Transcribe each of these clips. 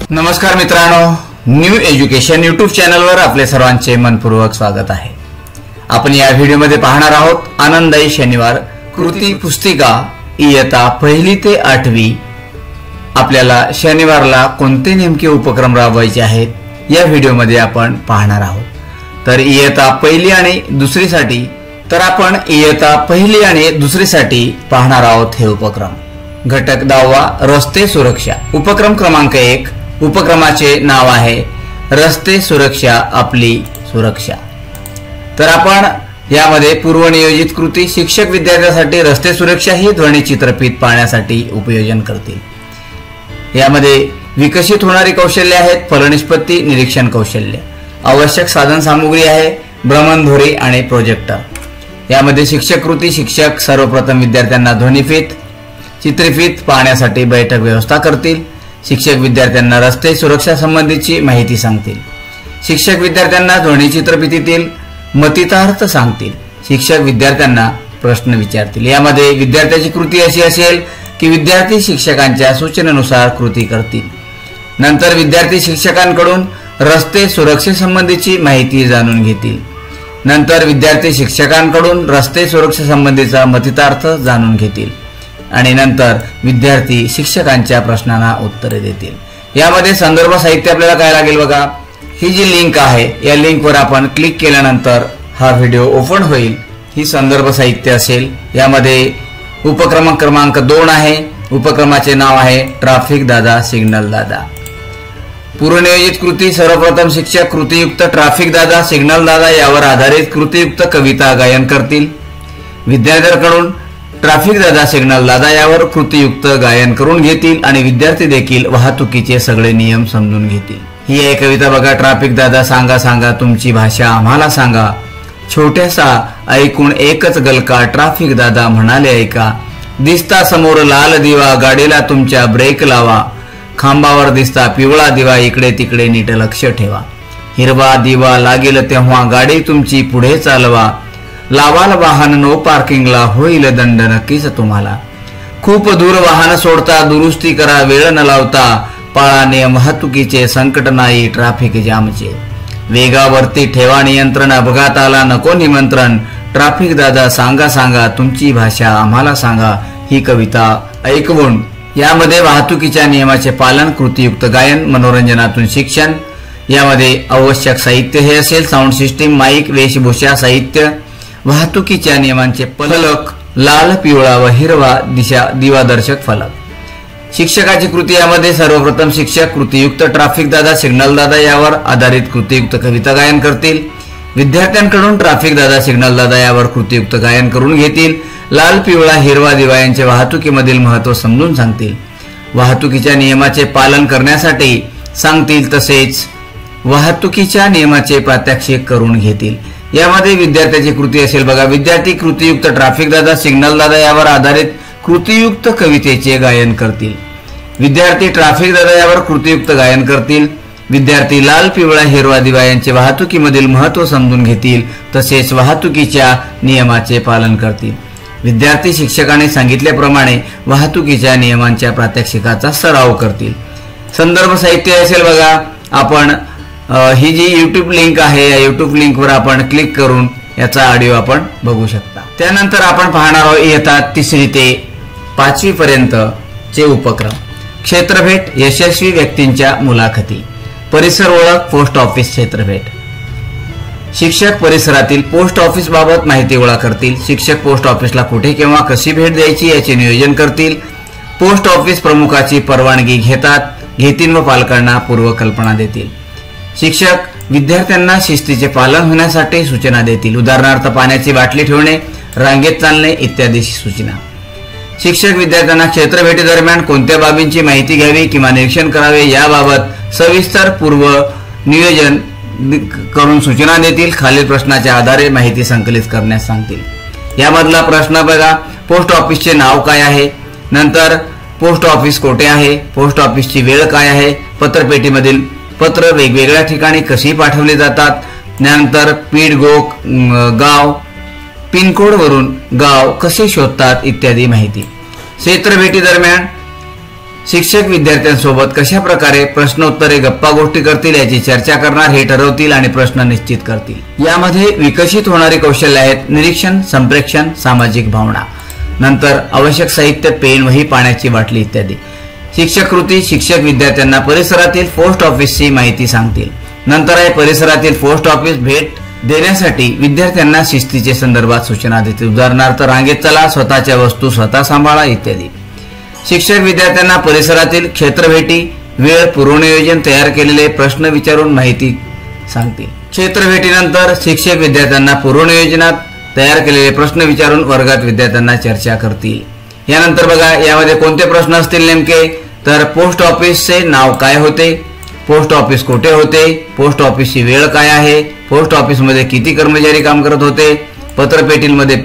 नमस्कार मित्रांनो, new education YouTube चॅनलवर आपले सर्वांचे मनपूर्वक स्वागत आहे। आपण या व्हिडिओमध्ये पाहणार आहोत आनंददायी शनिवार कृती पुस्तिका इयत्ता 1ली ते 8वी। आपल्याला शनिवारला कोणते नेमके उपक्रम राबवायचे आहेत या व्हिडिओमध्ये आपण पाहणार आहोत। तर इयत्ता 1ली आणि 2रीसाठी आपण इयत्ता 1ली आणि 2रीसाठी पाहणार आहोत हे उपक्रम। घटक 10वा रस्ते सुरक्षा। उपक्रम क्रमांक 1, उपक्रमाचे नाव आहे रस्ते सुरक्षा आपली सुरक्षा। तर आपण यामध्ये पूर्वनियोजित कृती शिक्षक विद्यार्थ्यांसाठी रस्ते सुरक्षा ही ध्वनी चित्रफित पाहण्यासाठी उपयोजन करतील। यामध्ये विकसित होणारी कौशल्य आहेत फलनिष्पत्ती, निरीक्षण कौशल्य, आवश्यक साधन सामुग्री आहे भ्रमणध्वनी आणि प्रोजेक्टर। यामध्ये शिक्षक कृती शिक्षक सर्वप्रथम विद्यार्थ्यांना ध्वनिफित चित्रफित पाहण्यासाठी बैठक व्यवस्था करतील। शिक्षक विद्यार्थ्यांना रस्ते सुरक्षा संबंधीची माहिती सांगतील। शिक्षक विद्यार्थ्यांना ध्वनी चित्रफितीतील मतितार्थ सांगतील। शिक्षक विद्यार्थ्यांना प्रश्न विचारतील। यामध्ये विद्यार्थ्याची कृती अशी असेल की विद्यार्थी शिक्षकांच्या सूचनेनुसार कृती करतील। नंतर विद्यार्थी शिक्षकांकडून रस्ते सुरक्षेसंबंधीची माहिती जाणून घेतील। नंतर विद्यार्थी शिक्षकांकडून रस्ते सुरक्षेसंबंधीचा मतितार्थ जाणून घेतील आणि नंतर विद्यार्थी शिक्षकांच्या प्रश्नांना उत्तरे देतील। यामध्ये संदर्भ साहित्य आपल्याला काय लागेल बघा, ही जी लिंक आहे या लिंकवर आपण क्लिक केल्यानंतर हा व्हिडिओ ओपन होईल। ही संदर्भ साहित्य असेल। यामध्ये उपक्रम क्रमांक 2 आहे। उपक्रमाचे नाव आहे ट्रॅफिक दादा सिग्नल दादा। पूर्वनियोजित कृती सर्वप्रथम शिक्षक कृतीयुक्त ट्रॅफिक दादा सिग्नल दादा यावर आधारित कृतीयुक्त कविता गायन करतील। विद्यार्थ्यांकडून ट्रॅफिक दादा सिग्नल दादा यावर कृतीयुक्त गायन करून घेतील आणि विद्यार्थी देखील वाहतुकीचे सगळे नियम समजून घेतील। ही आहे कविता बघा। ट्रॅफिक दादा सांगा सांगा तुमची भाषा आम्हाला सांगा, छोट्यासा ऐकून एकच गलका ट्रॅफिक दादा म्हणाले ऐका, दिसता समोर लाल दिवा गाडीला तुमच्या ब्रेक लावा, खांबावर दिसता पिवळा दिवा इकडे तिकडे नीट लक्ष ठेवा, हिरवा दिवा लागेल तेव्हा गाडी तुमची पुढे चालवा, लावाल वाहन नो पार्किंगला होईल दंड नक्कीच तुम्हाला, खूप दूर वाहन सोडता दुरुस्ती करा वेळ न लावता, पाळा नियम वाहतुकीचे संकट नाही ट्रॅफिक जामचे, वेगावरती ठेवा नियंत्रण अपघाताला नको निमंत्रण, ट्रॅफिक दादा सांगा सांगा तुमची भाषा आम्हाला सांगा। ही कविता ऐकवून यामध्ये वाहतुकीच्या नियमाचे पालन, कृतीयुक्त गायन, मनोरंजनातून शिक्षण। यामध्ये आवश्यक साहित्य हे असेल साऊंड सिस्टीम, माईक, वेशभूषा, साहित्य, वाहतुकीच्या नियमांचे फलक, लाल पिवळा व हिरवा दिवादर्शक फलक। शिक्षकाची कृती यामध्ये सर्वप्रथम शिक्षक कृतीयुक्त ट्रॅफिक दादा सिग्नल दादा यावर आधारित कृतीयुक्त कविता गायन करतील। विद्यार्थ्यांकडून ट्रॅफिक दादा सिग्नल दादा यावर कृतीयुक्त गायन करून घेतील। लाल पिवळा हिरवा दिवा यांचे वाहतुकीमधील महत्त्व समजून सांगतील। वाहतुकीच्या नियमाचे पालन करण्यासाठी सांगतील तसेच वाहतुकीच्या नियमाचे प्रात्यक्षिक करून घेतील। यामध्ये विद्यार्थ्याची कृती असेल बघा। विद्यार्थी कृतीयुक्त ट्रॅफिक दादा सिग्नल दादा यावर आधारित कृतीयुक्त कवितेचे गायन करतील। विद्यार्थी ट्रॅफिक दादा यावर कृतीयुक्त गायन करतील। विद्यार्थी लाल पिवळा हिरवा दिवा यांचे वाहतुकीमधील महत्त्व समजून घेतील तसेच वाहतुकीच्या नियमाचे पालन करतील। विद्यार्थी शिक्षकाने सांगितल्याप्रमाणे वाहतुकीच्या नियमांच्या प्रात्यक्षिकाचा सराव करतील। संदर्भ साहित्य असेल बघा। आपण ही जी YouTube लिंक आहे या YouTube लिंकवर आपण क्लिक करून याचा ऑडिओ आपण बघू शकता। त्यानंतर आपण पाहणार आहोत इयत्ता 3री ते 5वी पर्यंतचे उपक्रम। क्षेत्रभेट, यशस्वी व्यक्तींच्या मुलाखती, परिसर ओळख, पोस्ट ऑफिस क्षेत्रभेट। शिक्षक परिसरातील पोस्ट ऑफिस बाबत माहिती गोळा करतील। शिक्षक पोस्ट ऑफिसला कुठे केव्हा कशी भेट द्यायची याचे नियोजन करतील। पोस्ट ऑफिस प्रमुखाची परवानगी घेतील व पालकांना पूर्वकल्पना देतील। शिक्षक विद्यार्थ्यांना शिस्तीचे पालन होण्यासाठी सूचना देतील। उदाहरणार्थ पाण्याची बाटली ठेवणे, रांगेत चालणे इत्यादी सूचना। शिक्षक विद्यार्थ्यांना क्षेत्रभेटी दरम्यान कोणत्या बाबींची माहिती घ्यावी किंवा निरीक्षण करावे याबाबत सविस्तर पूर्व नियोजन करून सूचना देतील। खालील प्रश्नाच्या आधारे माहिती संकलित करण्यास सांगतील। यामधला प्रश्न बघा, पोस्ट ऑफिसचे नाव काय आहे, नंतर पोस्ट ऑफिस कोठे आहे, पोस्ट ऑफिसची वेळ काय आहे, पत्रपेटीमधील पत्र वेगवेगळ्या ठिकाणी कशी पाठवली जातात, त्यानंतर गाव पिनकोड वरून गाव कसे शोधतात इत्यादी माहिती। क्षेत्रभेटी दरम्यान शिक्षक विद्यार्थ्यांसोबत कशा प्रकारे प्रश्नोत्तरे गप्पा गोष्टी करतील याची चर्चा करणार, हे ठरवतील आणि प्रश्न निश्चित करतील। यामध्ये विकसित होणारी कौशल्य आहेत निरीक्षण, संप्रेक्षण, सामाजिक भावना। नंतर आवश्यक साहित्य पेन, वही, पाण्याची बाटली इत्यादी। शिक्षक कृती, शिक्षक विद्यार्थ्यांना परिसरातील पोस्ट ऑफिसची माहिती सांगतील। नंतर आहे परिसरातील पोस्ट ऑफिस भेट देण्यासाठी विद्यार्थ्यांना शिस्तीचे संदर्भात सूचना देतील। उदाहरणार्थ रांगेत चला, स्वतःच्या वस्तू स्वतः सांभाळा इत्यादी। शिक्षक विद्यार्थ्यांना परिसरातील क्षेत्रभेटी, वेळ, पूर्वनियोजन, तयार केलेले प्रश्न विचारून माहिती सांगतील। क्षेत्रभेटीनंतर शिक्षक विद्यार्थ्यांना पूर्वनियोजनात तयार केलेले प्रश्न विचारून वर्गात विद्यार्थ्यांना चर्चा करतील। यानंतर बघा यामध्ये कोणते प्रश्न असतील नेमके, तर पोस्ट ऑफिसचे नाव काय होते, पोस्ट ऑफिस कुठे होते, पोस्ट ऑफिसची वेळ काय आहे, पोस्ट ऑफिसमध्ये किती कर्मचारी काम करत होते, पत्रपेटीमध्ये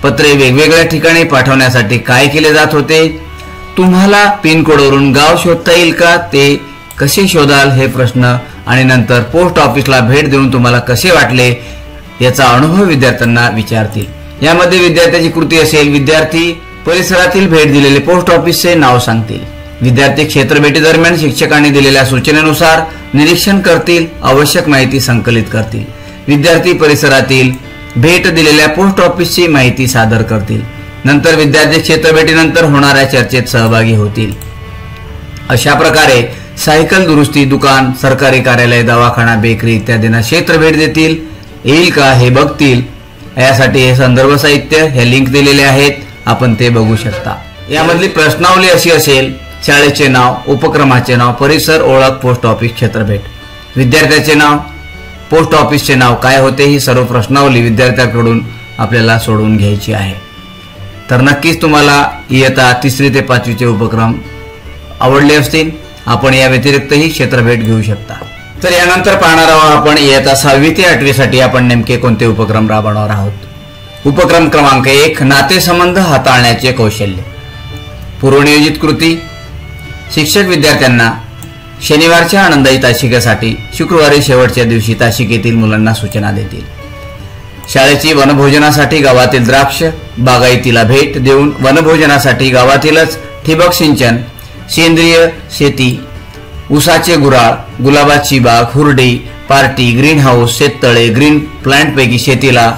पत्रे वेगवेगळ्या ठिकाणी पाठवण्यासाठी काय केले जात होते, तुम्हाला पिनकोडवरून गाव शोधता येईल का, ते कसे शोधाल हे प्रश्न, आणि नंतर पोस्ट ऑफिसला भेट देऊन तुम्हाला कसे वाटले याचा अनुभव विद्यार्थ्यांना विचारतील। यामध्ये विद्यार्थ्याची कृती असेल, विद्यार्थी परिसरातील भेट दिलेले पोस्ट ऑफिसचे नाव सांगतील। विद्यार्थी क्षेत्रभेटी दरम्यान शिक्षकांनी दिलेल्या सूचनेनुसार निरीक्षण करतील, आवश्यक माहिती संकलित करतील। विद्यार्थी परिसरातील भेट दिलेल्या पोस्ट ऑफिसची माहिती सादर करतील। नंतर विद्यार्थी क्षेत्रभेटीनंतर होणाऱ्या चर्चेत सहभागी होतील। अशा प्रकारे सायकल दुरुस्ती दुकान, सरकारी कार्यालय, दवाखाना, बेकरी इत्यादींना क्षेत्रभेट देतील, येईल का हे बघतील। यासाठी हे संदर्भ साहित्य, हे लिंक दिलेले आहेत, आपण ते बघू शकता। यामधली प्रश्नावली अशी असेल, शाळेचे नाव, उपक्रमाचे नाव, परिसर, ओळख, पोस्ट ऑफिस, क्षेत्रभेट, विद्यार्थ्याचे नाव, पोस्ट ऑफिसचे नाव काय होते, ही सर्व प्रश्नावली विद्यार्थ्याकडून आपल्याला सोडवून घ्यायची आहे। तर नक्कीच तुम्हाला इयत्ता 3री ते 5वीचे उपक्रम आवडले असतील। आपण या व्यतिरिक्तही क्षेत्रभेट घेऊ शकता। तर यानंतर पाहणार आहोत आपण इयत्ता 6वी ते 8वी साठी आपण नेमके कोणते उपक्रम राबवणार आहोत। उपक्रम क्रमांक 1, नातेसंबंध हाताळण्याचे कौशल्य। पूर्वनियोजित कृती, शिक्षक विद्यार्थ्यांना शनिवारच्या आनंदायी तासिकेसाठी शुक्रवारी शेवटच्या दिवशी तासिकेतील मुलांना सूचना देतील। शाळेची वनभोजनासाठी गावातील द्राक्ष बागायतीला भेट देऊन वनभोजनासाठी गावातीलच ठिबक सिंचन, सेंद्रिय शेती, ऊसाचे गुराळ, गुलाबाची बाग, हुरडी, पार्टी, ग्रीन हाऊस, शेततळे, ग्रीन प्लांटपैकी शेतीला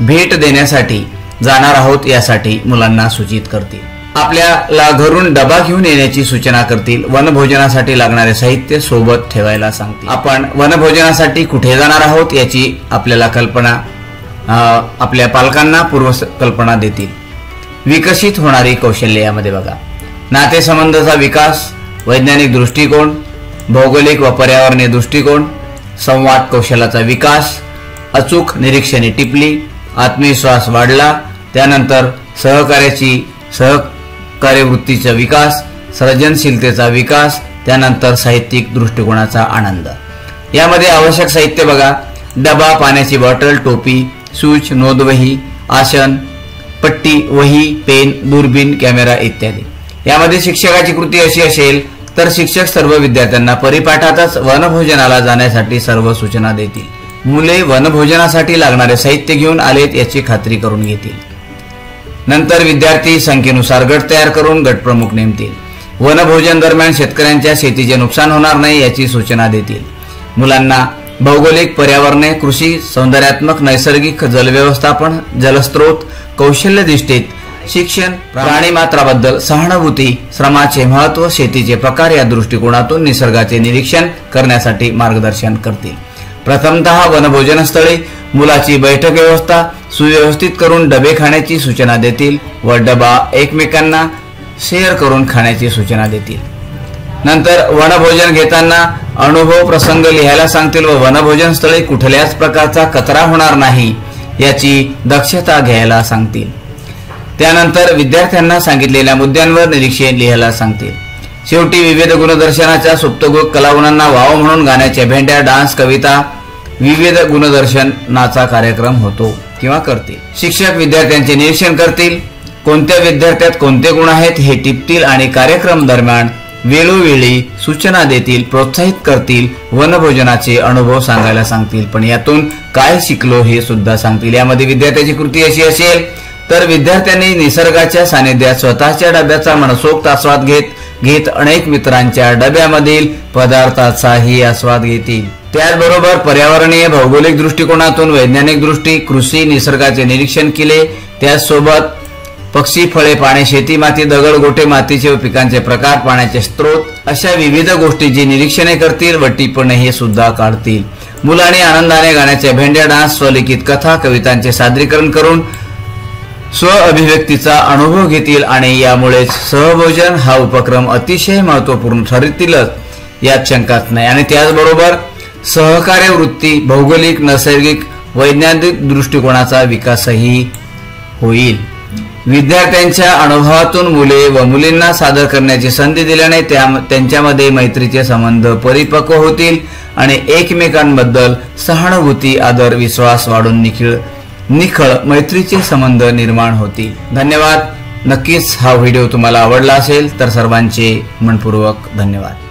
भेट देण्यासाठी जाणार आहोत यासाठी मुलांना सूचित करतील। आपल्याला घरून डबा घेऊन येण्याची सूचना करतील। वनभोजनासाठी लागणारे साहित्य सोबत ठेवायला सांगतील। आपण वनभोजनासाठी कुठे जाणार आहोत याची आपल्याला कल्पना आपल्या पालकांना पूर्वकल्पना देतील। विकसित होणारी कौशल्य यामध्ये बघा, नातेसंबंधाचा विकास, वैज्ञानिक दृष्टिकोन, भौगोलिक व पर्यावरणीय दृष्टिकोन, संवाद कौशल्याचा विकास, अचूक निरीक्षणे टिपली, आत्मविश्वास वाढला, त्यानंतर सहकार्यवृत्तीचा विकास, सर्जनशीलतेचा विकास, त्यानंतर साहित्यिक दृष्टिकोनाचा आनंद। यामध्ये आवश्यक साहित्य बघा, डबा, पाण्याची बॉटल, टोपी, सूच, नोंदवही, आसन, पट्टी, वही, पेन, दूरबीन, कॅमेरा इत्यादी। यामध्ये शिक्षकाची कृती अशी असेल, तर शिक्षक सर्व विद्यार्थ्यांना परिपाठातच वनभोजनाला जाण्यासाठी सर्व सूचना देतील। मुले वनभोजनासाठी लागणारे साहित्य घेऊन आलेत याची खात्री करून घेतील। नंतर विद्यार्थी संख्येनुसार गट तयार करून गटप्रमुख नेमतील। वनभोजन दरम्यान शेतकऱ्यांच्या शेतीचे नुकसान होणार नाही याची सूचना देतील। मुलांना भौगोलिक, पर्यावरणीय, कृषी, सौंदर्यात्मक, नैसर्गिक, जलव्यवस्थापन, जलस्रोत, कौशल्य दिष्टीत शिक्षण, प्राणीमात्राबद्दल सहानुभूती, श्रमाचे महत्व, शेतीचे प्रकार या दृष्टिकोनातून निसर्गाचे निरीक्षण करण्यासाठी मार्गदर्शन करतील। प्रथमतः वनभोजनस्थळी मुलाची बैठक व्यवस्था सुव्यवस्थित करून डबे खाण्याची सूचना देतील व डबा एकमेकांना शेअर करून खाण्याची सूचना देतील। नंतर वनभोजन घेताना अनुभव प्रसंग लिहायला सांगतील व वनभोजन स्थळी कुठल्याच प्रकारचा कचरा होणार नाही याची दक्षता घ्यायला सांगतील। त्यानंतर विद्यार्थ्यांना सांगितलेल्या मुद्द्यांवर निरीक्षण लिहायला सांगतील। शेवटी विविध गुणदर्शनाच्या सुप्तगुण कलागुणांना वाव म्हणून गाण्याच्या भेंड्या, डान्स, कविता, विविध गुणदर्शनाचा कार्यक्रम होतो किंवा करतील। शिक्षक विद्यार्थ्यांचे निरीक्षण करतील, कोणत्या विद्यार्थ्यात कोणते गुण आहेत हे टिपतील आणि कार्यक्रम दरम्यान वेळोवेळी सूचना देतील, प्रोत्साहित करतील, वनभोजनाचे अनुभव सांगायला सांगतील, पण यातून काय शिकलो हे सुद्धा सांगतील। यामध्ये विद्यार्थ्याची कृती अशी असेल, तर विद्यार्थ्यांनी निसर्गाच्या सानिध्यात स्वतःच्या डब्याचा मनसोक्त आस्वाद घेत घेत अनेक मित्रांच्या डब्यामधील पदार्थाचाही आस्वाद घेतील। त्याचबरोबर पर्यावरणीय भौगोलिक दृष्टिकोनातून वैज्ञानिक दृष्टी, कृषी, निसर्गाचे निरीक्षण केले। त्याचसोबत पक्षी, फळे, पाणी, शेती, माती, दगड, गोटे, मातीचे व पिकांचे प्रकार, पाण्याचे स्त्रोत अशा विविध गोष्टींची निरीक्षणे करतील व टिपणे हे सुद्धा काढतील। मुलांनी आनंदाने गाण्याचे भेंड्या, डान्स, स्वलिखित कथा, कवितांचे सादरीकरण करून स्व अभिव्यक्तीचा अनुभव घेतील आणि यामुळे सहभोजन हा उपक्रम अतिशय महत्त्वपूर्ण ठरतीलच यात शंकाच नाही। आणि त्याचबरोबर सहकार्य वृत्ती, भौगोलिक, नैसर्गिक, वैज्ञानिक दृष्टिकोनाचा विकासही होईल। विद्यार्थ्यांच्या अनुभवातून मुले व मुलींना सादर करण्याची संधी दिल्याने त्यांच्यामध्ये मैत्रीचे संबंध परिपक्व होतील आणि एकमेकांबद्दल सहानुभूती, आदर, विश्वास वाढून निखळ मैत्रीचे संबंध निर्माण होतील। धन्यवाद। नक्कीच हा व्हिडिओ तुम्हाला आवडला असेल तर सर्वांचे मनपूर्वक धन्यवाद।